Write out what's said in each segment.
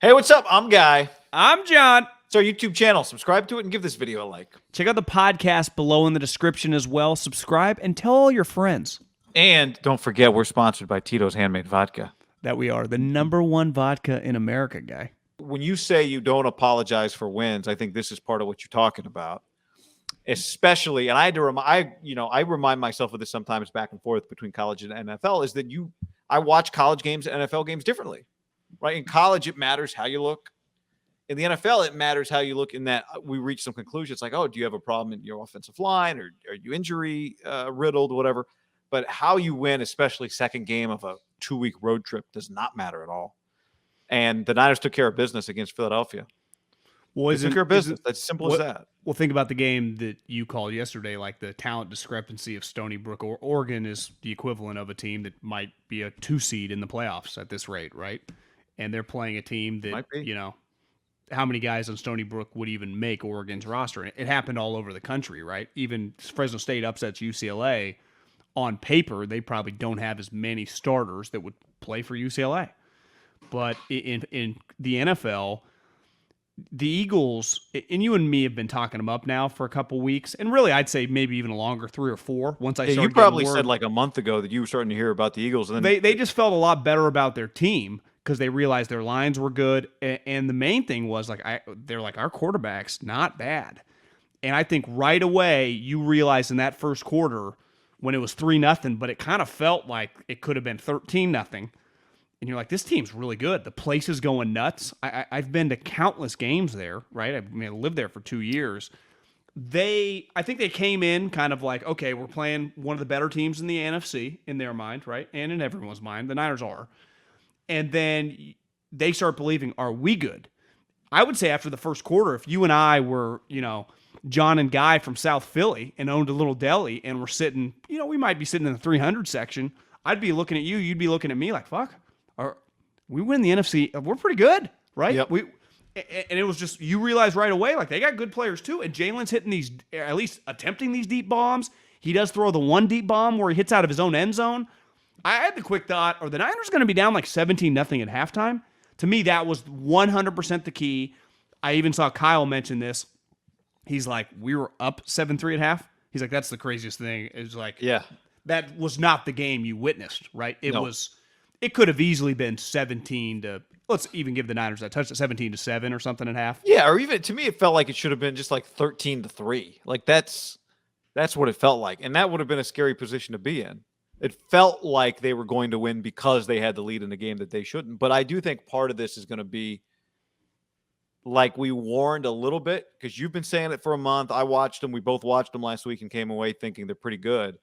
Hey, what's up? I'm Guy. I'm John. It's our YouTube channel. Subscribe to it and give this video a like. Check out the podcast below in the description as well. Subscribe and tell all your friends And don't forget, we're sponsored by Tito's Handmade Vodka. that we are the #1 vodka in America, Guy. When you say you don't apologize for wins, I think this is part of what you're talking about. Especially, and I had to I remind myself of this sometimes back and forth between college and NFL, is that I watch college games and NFL games differently. Right? In college, it matters how you look. In the NFL, it matters how you look in that we reach some conclusions like, oh, do you have a problem in your offensive line, or are you injury riddled, whatever. But how you win, especially second game of a 2-week road trip, does not matter at all. And the Niners took care of business against Philadelphia. They took care of business. That's simple as that. Well, think about the game that you called yesterday, like the talent discrepancy of Stony Brook. Or Oregon is the equivalent of a team that might be a 2 seed in the playoffs at this rate, right? And they're playing a team that, how many guys on Stony Brook would even make Oregon's roster? It happened all over the country, right? Even Fresno State upsets UCLA. On paper, they probably don't have as many starters that would play for UCLA. But in the NFL, the Eagles, and you and me have been talking them up now for a couple weeks, and really I'd say maybe even longer, 3 or 4. Once I started, you probably said like a month ago that you were starting to hear about the Eagles. And then they just felt a lot better about their team because they realized their lines were good, and the main thing was they're like, our quarterback's not bad. And I think right away you realize in that first quarter when it was 3-0, but it kind of felt like it could have been 13-0. And you're like, this team's really good. The place is going nuts. I've been to countless games there, right? I lived there for 2 years. I think they came in kind of like, okay, we're playing one of the better teams in the NFC in their mind, right? And in everyone's mind, the Niners are. And then they start believing, are we good? I would say after the first quarter, if you and I were, John and Guy from South Philly and owned a little deli and we're sitting, we might be sitting in the 300 section. I'd be looking at you. You'd be looking at me like, fuck, we win the NFC. We're pretty good, right? Yep. And it was just, you realize right away, like they got good players too. And Jalen's hitting these, at least attempting these deep bombs. He does throw the one deep bomb where he hits out of his own end zone. I had the quick thought, are the Niners going to be down like 17-0 at halftime? To me, that was 100% the key. I even saw Kyle mention this. He's like, we were up 7-3 at half. He's like, that's the craziest thing. It was like, yeah, that was not the game you witnessed, right? It could have easily been 17 to, let's even give the Niners that touch, 17-7 or something at half. Yeah, or even to me, it felt like it should have been just like 13-3. Like that's what it felt like, and that would have been a scary position to be in. It felt like they were going to win because they had the lead in the game that they shouldn't. But I do think part of this is going to be like we warned a little bit, because you've been saying it for a month. I watched them. We both watched them last week and came away thinking they're pretty good.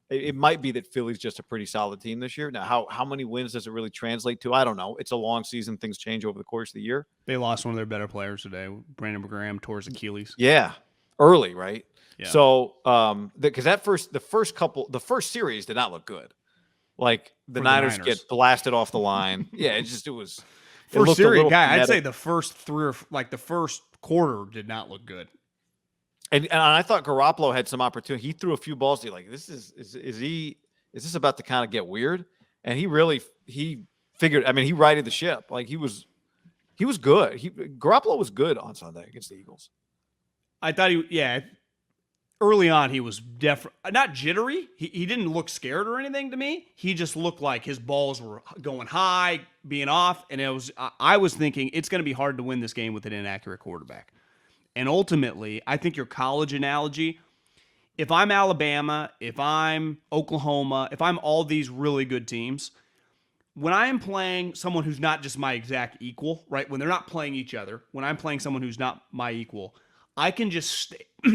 It might be that Philly's just a pretty solid team this year. Now, how many wins does it really translate to? I don't know. It's a long season. Things change over the course of the year. They lost one of their better players today. Brandon Graham tore his Achilles. Yeah, early, right? Yeah. So, because the first series did not look good. Like the Niners get blasted off the line. Yeah, it was. First series, guy, I'd say the first the first quarter did not look good. And I thought Garoppolo had some opportunity. He threw a few balls. Is this about to kind of get weird? And he figured. I mean, he righted the ship. Like he was good. Garoppolo was good on Sunday against the Eagles. I thought early on, he was not jittery. He didn't look scared or anything to me. He just looked like his balls were going high, being off, and I was thinking it's going to be hard to win this game with an inaccurate quarterback. And ultimately, I think your college analogy, if I'm Alabama, if I'm Oklahoma, if I'm all these really good teams, when I am playing someone who's not just my exact equal, right? When they're not playing each other, when I'm playing someone who's not my equal, I can just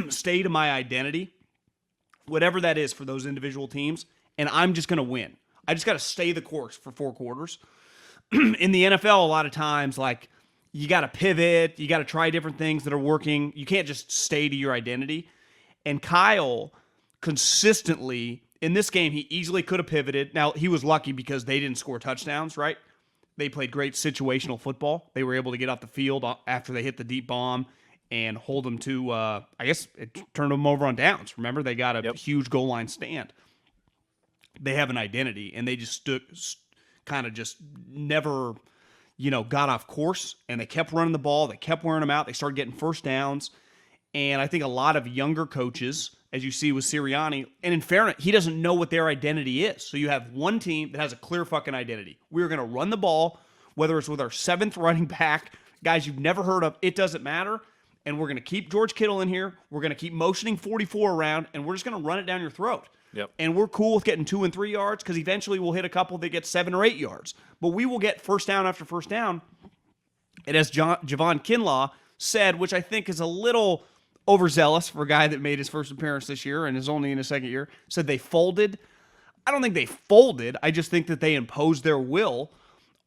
stay to my identity, whatever that is for those individual teams, and I'm just going to win. I just got to stay the course for 4 quarters. In the NFL, a lot of times, like, you got to pivot. You got to try different things that are working. You can't just stay to your identity. And Kyle consistently, in this game, he easily could have pivoted. Now, he was lucky because they didn't score touchdowns, right? They played great situational football. They were able to get off the field after they hit the deep bomb and hold them to, I guess it turned them over on downs. Remember, they got a huge goal line stand. They have an identity, and they just kind of just never, got off course and they kept running the ball. They kept wearing them out. They started getting first downs. And I think a lot of younger coaches, as you see with Sirianni, and in fairness, he doesn't know what their identity is. So you have one team that has a clear fucking identity. We're going to run the ball, whether it's with our 7th running back, guys you've never heard of, it doesn't matter. And we're going to keep George Kittle in here. We're going to keep motioning 44 around, and we're just going to run it down your throat. Yep. And we're cool with getting 2 and 3 yards because eventually we'll hit a couple that get 7 or 8 yards. But we will get first down after first down. And as Javon Kinlaw said, which I think is a little overzealous for a guy that made his first appearance this year and is only in his second year, said they folded. I don't think they folded. I just think that they imposed their will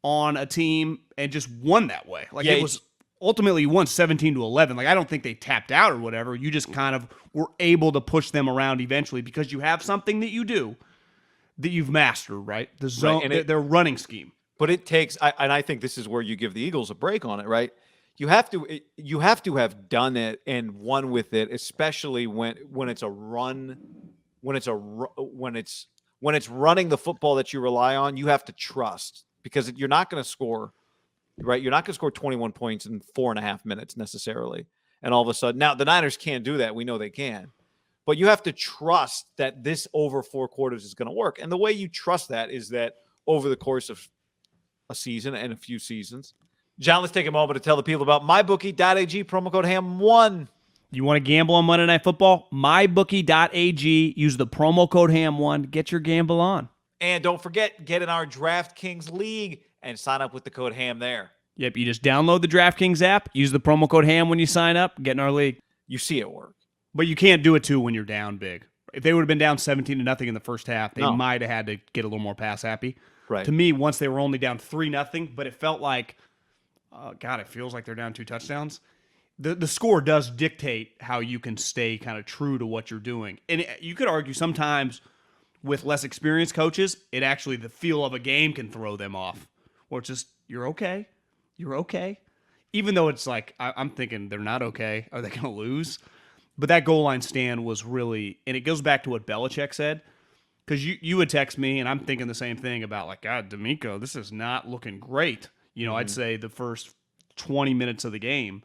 on a team and just won that way. Like it was ultimately you won 17-11. Like I don't think they tapped out or whatever. You just kind of were able to push them around eventually because you have something that you do that you've mastered, right? The zone, right. their running scheme. But it takes, and I think this is where you give the Eagles a break on it, right? You have to have done it and won with it, especially when it's a run, when it's running the football that you rely on. You have to trust because you're not going to score, right? You're not going to score 21 points in 4.5 minutes necessarily, and all of a sudden now the Niners can't do that. We know they can, but you have to trust that this over 4 quarters is going to work. And the way you trust that is that over the course of a season and a few seasons. John, let's take a moment to tell the people about MyBookie.ag, promo code HAM1. You want to gamble on Monday Night Football? MyBookie.ag. Use the promo code HAM1. Get your gamble on. And don't forget, get in our DraftKings League and sign up with the code HAM there. Yep, you just download the DraftKings app, use the promo code HAM when you sign up, get in our league. You see it work. But you can't do it, too, when you're down big. If they would have been down 17-0 in the first half, they might have had to get a little more pass happy. Right. To me, once they were only down 3-0, but it felt like, it feels like they're down 2 touchdowns. The score does dictate how you can stay kind of true to what you're doing. And you could argue sometimes with less experienced coaches, the feel of a game can throw them off. Or it's just, you're okay. You're okay. Even though it's like, I'm thinking they're not okay. Are they going to lose? But that goal line stand was really, and it goes back to what Belichick said. Because you would text me, and I'm thinking the same thing about, like, God, D'Amico, this is not looking great. I'd say the first 20 minutes of the game.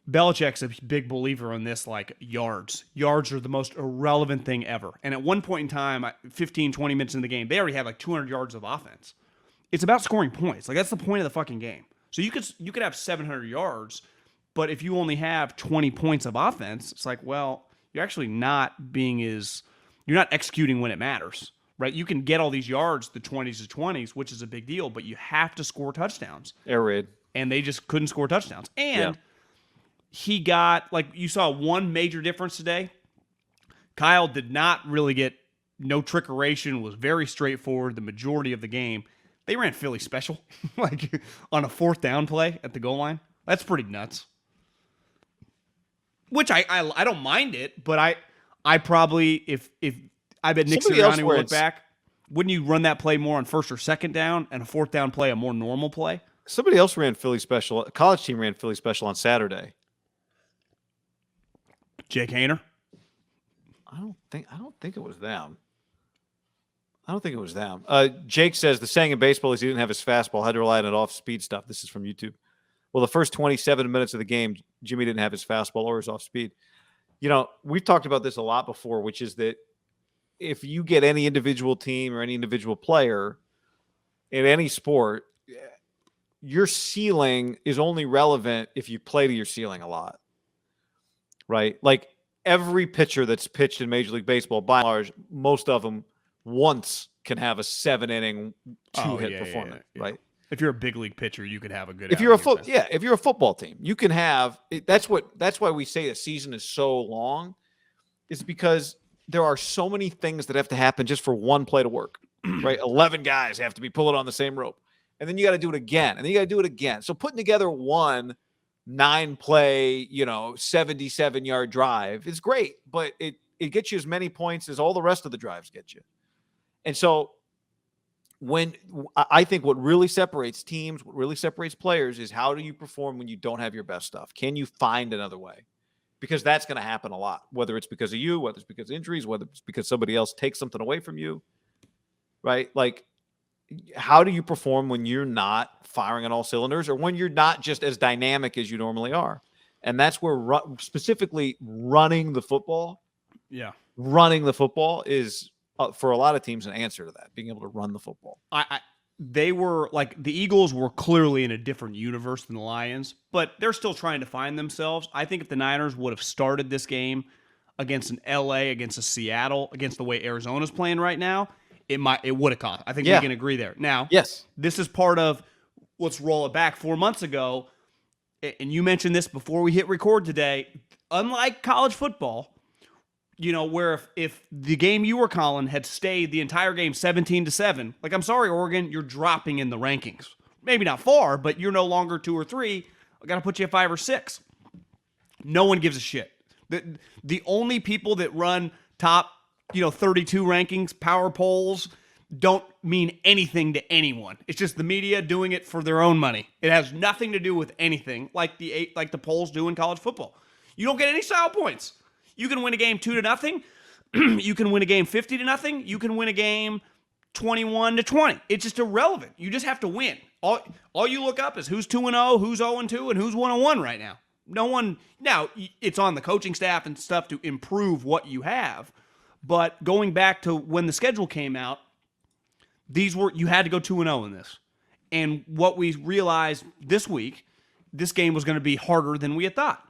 Belichick's a big believer in this, like, yards. Yards are the most irrelevant thing ever. And at one point in time, 15, 20 minutes in the game, they already had, like, 200 yards of offense. It's about scoring points. Like, that's the point of the fucking game. So you could have 700 yards, but if you only have 20 points of offense, it's like, well, you're actually not being as... You're not executing when it matters, right? You can get all these yards, the 20s to 20s, which is a big deal, but you have to score touchdowns. Air raid. And they just couldn't score touchdowns. And he got, like, you saw one major difference today. Kyle did not really get no trickeration, was very straightforward the majority of the game. They ran Philly special, like on a 4th down play at the goal line. That's pretty nuts. Which I don't mind it, but I probably, if I bet Nick Sirianni will look back, wouldn't you run that play more on 1st or 2nd down and a 4th down play a more normal play? Somebody else ran Philly special. A college team ran Philly special on Saturday. Jake Haener? I don't think it was them. Jake says the saying in baseball is he didn't have his fastball, had to rely on off-speed stuff. This is from YouTube. Well, the first 27 minutes of the game, Jimmy didn't have his fastball or his off-speed. We've talked about this a lot before, which is that if you get any individual team or any individual player in any sport, your ceiling is only relevant if you play to your ceiling a lot, right? Like every pitcher that's pitched in Major League Baseball, by and large, most of them once can have a 7-inning, 2-hit performance, right? If you're a big league pitcher, you could have a good. If you're a football team, you can have. That's why we say a season is so long, is because there are so many things that have to happen just for one play to work, right? 11 guys have to be pulling on the same rope, and then you got to do it again, and then you got to do it again. So putting together one 9-play, 77-yard drive is great, but it gets you as many points as all the rest of the drives get you, and so. When I think what really separates teams, what really separates players is how do you perform when you don't have your best stuff? Can you find another way? Because that's going to happen a lot, whether it's because of you, whether it's because of injuries, whether it's because somebody else takes something away from you, right? Like how do you perform when you're not firing on all cylinders or when you're not just as dynamic as you normally are? And that's where specifically running the football is for a lot of teams an answer to that, being able to run the football. They were like the Eagles were clearly in a different universe than the Lions, but they're still trying to find themselves. I think if the Niners would have started this game against an LA, against a Seattle, against the way Arizona's playing right now, it would have cost. I think we can agree there. Now, yes, this is part of let's roll it back 4 months ago. And you mentioned this before we hit record today. Unlike college football, where if the game you were calling had stayed the entire game 17-7, like, I'm sorry, Oregon, you're dropping in the rankings. Maybe not far, but you're no longer 2 or 3. I got to put you at 5 or 6. No one gives a shit. The only people that run top, 32 rankings, power polls, don't mean anything to anyone. It's just the media doing it for their own money. It has nothing to do with anything like the polls do in college football. You don't get any style points. You can win a game 2-0. You can win a game 50-0. You can win a game 21-20. It's just irrelevant. You just have to win. All you look up is who's 2-0, who's 0-2, and who's 1-1 right now. No one. Now it's on the coaching staff and stuff to improve what you have. But going back to when the schedule came out, you had to go 2-0 in this. And what we realized this week, this game was going to be harder than we had thought.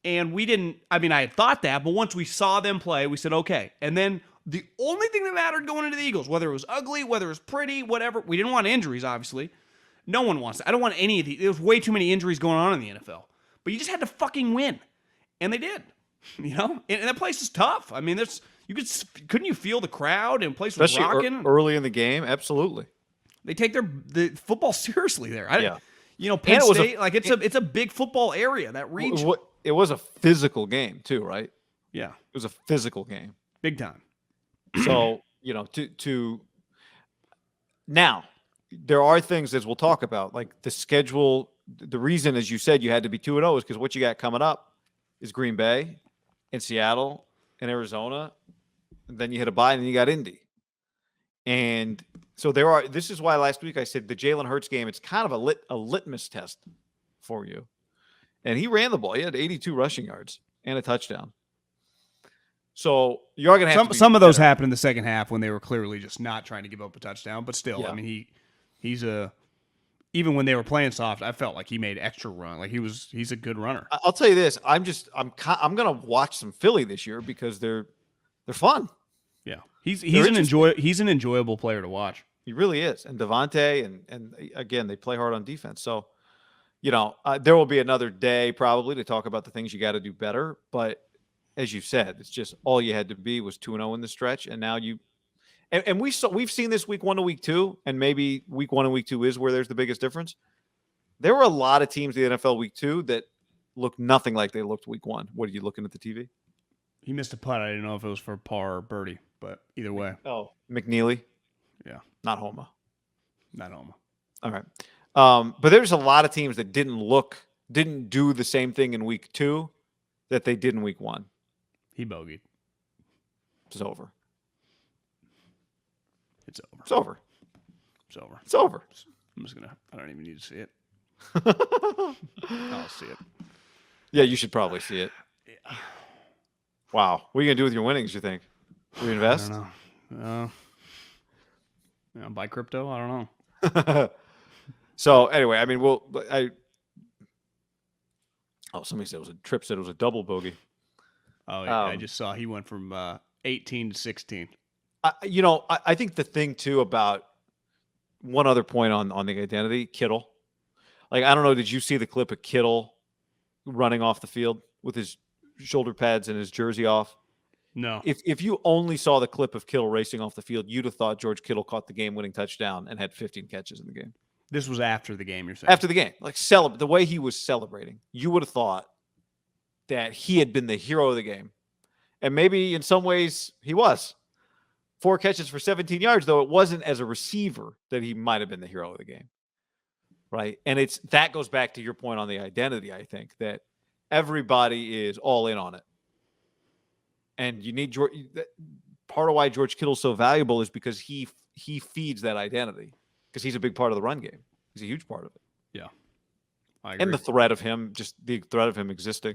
And we didn't, I had thought that, but once we saw them play, we said, okay. And then the only thing that mattered going into the Eagles, whether it was ugly, whether it was pretty, whatever, we didn't want injuries, obviously. No one wants that. I don't want any of these. There was way too many injuries going on in the NFL. But you just had to fucking win. And they did. And that place is tough. Couldn't you feel the crowd and the place was rocking? Early in the game, absolutely. They take the football seriously there. Penn And State, it's a big football area, that region. It was a physical game too, right? Yeah. It was a physical game. Big time. So, to now, there are things, as we'll talk about, like the schedule. The reason, as you said, you had to be 2-0 is because what you got coming up is Green Bay and Seattle and Arizona. And then you hit a bye and then you got Indy. And so this is why last week I said the Jalen Hurts game, it's kind of a litmus test for you. And he ran the ball. He had 82 rushing yards and a touchdown. So you're going to have some of those happened in the second half when they were clearly just not trying to give up a touchdown. But still, he's even when they were playing soft, I felt like he made extra run. Like he's a good runner. I'll tell you this: I'm going to watch some Philly this year because they're fun. Yeah, he's an enjoyable player to watch. He really is, and Devontae, and again, they play hard on defense. So, there will be another day probably to talk about the things you got to do better. But as you said, it's just all you had to be was 2-0 in the stretch, and now we've seen this week 1 to week 2, and maybe week 1 and week 2 is where there's the biggest difference. There were a lot of teams in the NFL week 2 that looked nothing like they looked week 1. What are you looking at the TV? He missed a putt. I didn't know if it was for par or birdie, but either way. Oh, McNeely. Yeah, not Homa. All right. But there's a lot of teams that didn't do the same thing in week 2 that they did in week 1. He bogeyed. It's over. It's over. It's over. It's over. It's over. I don't even need to see it. I'll see it. Yeah, you should probably see it. Yeah. Wow. What are you going to do with your winnings, you think? Reinvest? I don't know. Buy crypto? I don't know. So, anyway, somebody said Tripp said it was a double bogey. Oh, yeah. I just saw he went from 18 to 16. I think the thing, too, about one other point on the identity, Kittle. Like, I don't know, did you see the clip of Kittle running off the field with his shoulder pads and his jersey off? No. If you only saw the clip of Kittle racing off the field, you'd have thought George Kittle caught the game-winning touchdown and had 15 catches in the game. This was after the game, you're saying? After the game. Like, the way he was celebrating, you would have thought that he had been the hero of the game. And maybe in some ways he was. 4 catches for 17 yards, though it wasn't as a receiver that he might have been the hero of the game. Right? And that goes back to your point on the identity, I think, that everybody is all in on it. And you need George. Part of why George Kittle's so valuable is because he he feeds that identity because he's a big part of the run game. He's a huge part of it. I agree. And the threat of him existing